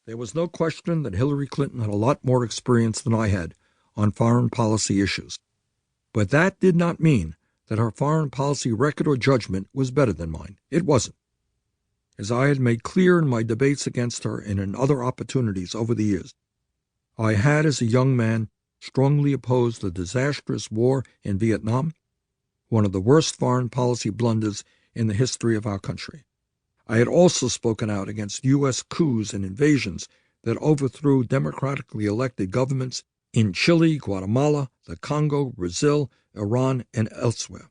There was no question that Hillary Clinton had a lot more experience than I had on foreign policy issues. But that did not mean that her foreign policy record or judgment was better than mine. It wasn't. As I had made clear in my debates against her and in other opportunities over the years, I had, as a young man, strongly opposed the disastrous war in Vietnam, one of the worst foreign policy blunders in the history of our country. I had also spoken out against U.S. coups and invasions that overthrew democratically elected governments in Chile, Guatemala, the Congo, Brazil, Iran, and elsewhere.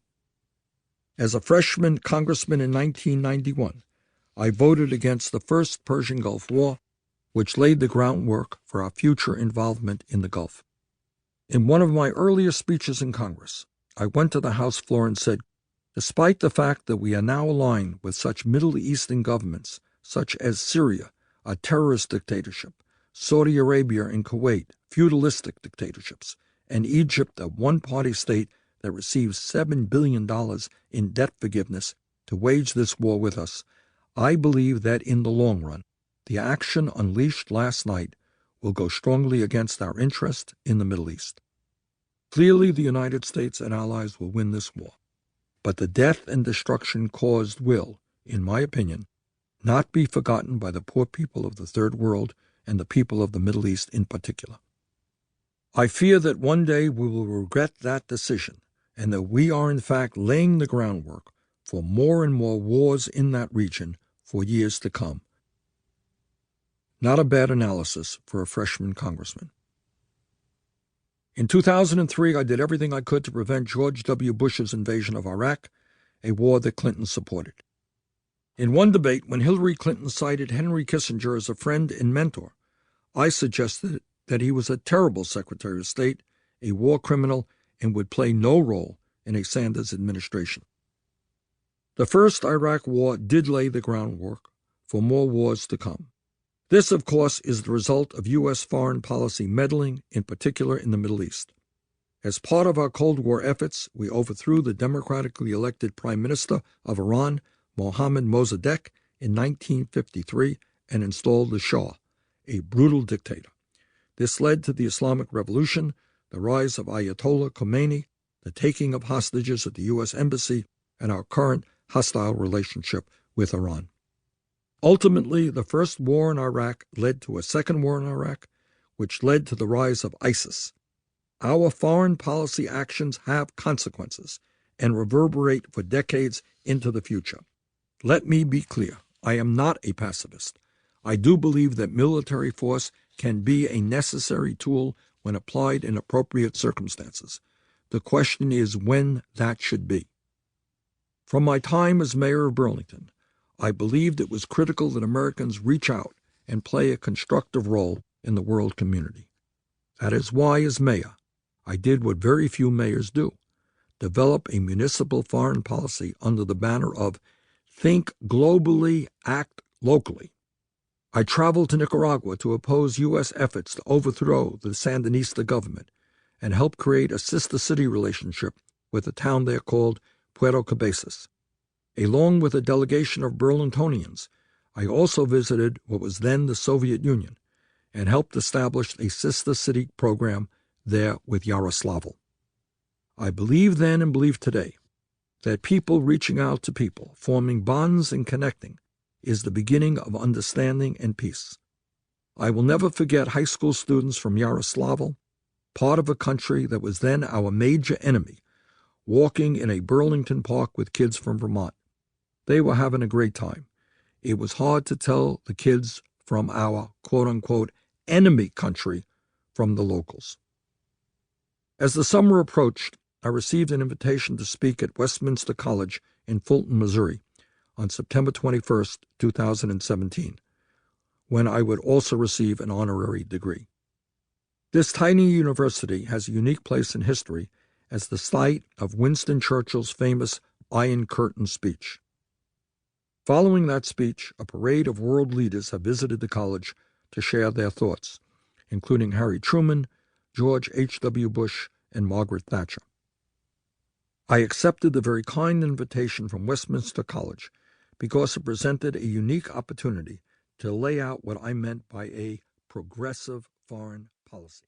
As a freshman congressman in 1991, I voted against the first Persian Gulf War, which laid the groundwork for our future involvement in the Gulf. In one of my earlier speeches in Congress, I went to the House floor and said, despite the fact that we are now aligned with such Middle Eastern governments, such as Syria, a terrorist dictatorship, Saudi Arabia and Kuwait, feudalistic dictatorships, and Egypt, a one-party state that receives $7 billion in debt forgiveness to wage this war with us, I believe that in the long run, the action unleashed last night will go strongly against our interest in the Middle East. Clearly, the United States and allies will win this war, but the death and destruction caused will, in my opinion, not be forgotten by the poor people of the Third World and the people of the Middle East in particular. I fear that one day we will regret that decision and that we are in fact laying the groundwork for more and more wars in that region for years to come. Not a bad analysis for a freshman congressman. In 2003, I did everything I could to prevent George W. Bush's invasion of Iraq, a war that Clinton supported. In one debate, when Hillary Clinton cited Henry Kissinger as a friend and mentor, I suggested that he was a terrible Secretary of State, a war criminal, and would play no role in a Sanders administration. The first Iraq war did lay the groundwork for more wars to come. This, of course, is the result of U.S. foreign policy meddling, in particular in the Middle East. As part of our Cold War efforts, we overthrew the democratically elected Prime Minister of Iran, Mohammad Mossadegh, in 1953 and installed the Shah, a brutal dictator. This led to the Islamic Revolution, the rise of Ayatollah Khomeini, the taking of hostages at the U.S. Embassy, and our current hostile relationship with Iran. Ultimately, the first war in Iraq led to a second war in Iraq, which led to the rise of ISIS. Our foreign policy actions have consequences and reverberate for decades into the future. Let me be clear, I am not a pacifist. I do believe that military force can be a necessary tool when applied in appropriate circumstances. The question is when that should be. From my time as mayor of Burlington, I believed it was critical that Americans reach out and play a constructive role in the world community. That is why, as mayor, I did what very few mayors do, develop a municipal foreign policy under the banner of Think Globally, Act Locally. I traveled to Nicaragua to oppose U.S. efforts to overthrow the Sandinista government and help create a sister city relationship with a town there called Puerto Cabezas. Along with a delegation of Burlingtonians, I also visited what was then the Soviet Union and helped establish a sister city program there with Yaroslavl. I believe then and believe today that people reaching out to people, forming bonds and connecting, is the beginning of understanding and peace. I will never forget high school students from Yaroslavl, part of a country that was then our major enemy, walking in a Burlington park with kids from Vermont. They were having a great time. It was hard to tell the kids from our quote-unquote enemy country from the locals. As the summer approached, I received an invitation to speak at Westminster College in Fulton, Missouri, on September 21st, 2017, when I would also receive an honorary degree. This tiny university has a unique place in history as the site of Winston Churchill's famous Iron Curtain speech. Following that speech, a parade of world leaders have visited the college to share their thoughts, including Harry Truman, George H.W. Bush, and Margaret Thatcher. I accepted the very kind invitation from Westminster College because it presented a unique opportunity to lay out what I meant by a progressive foreign policy.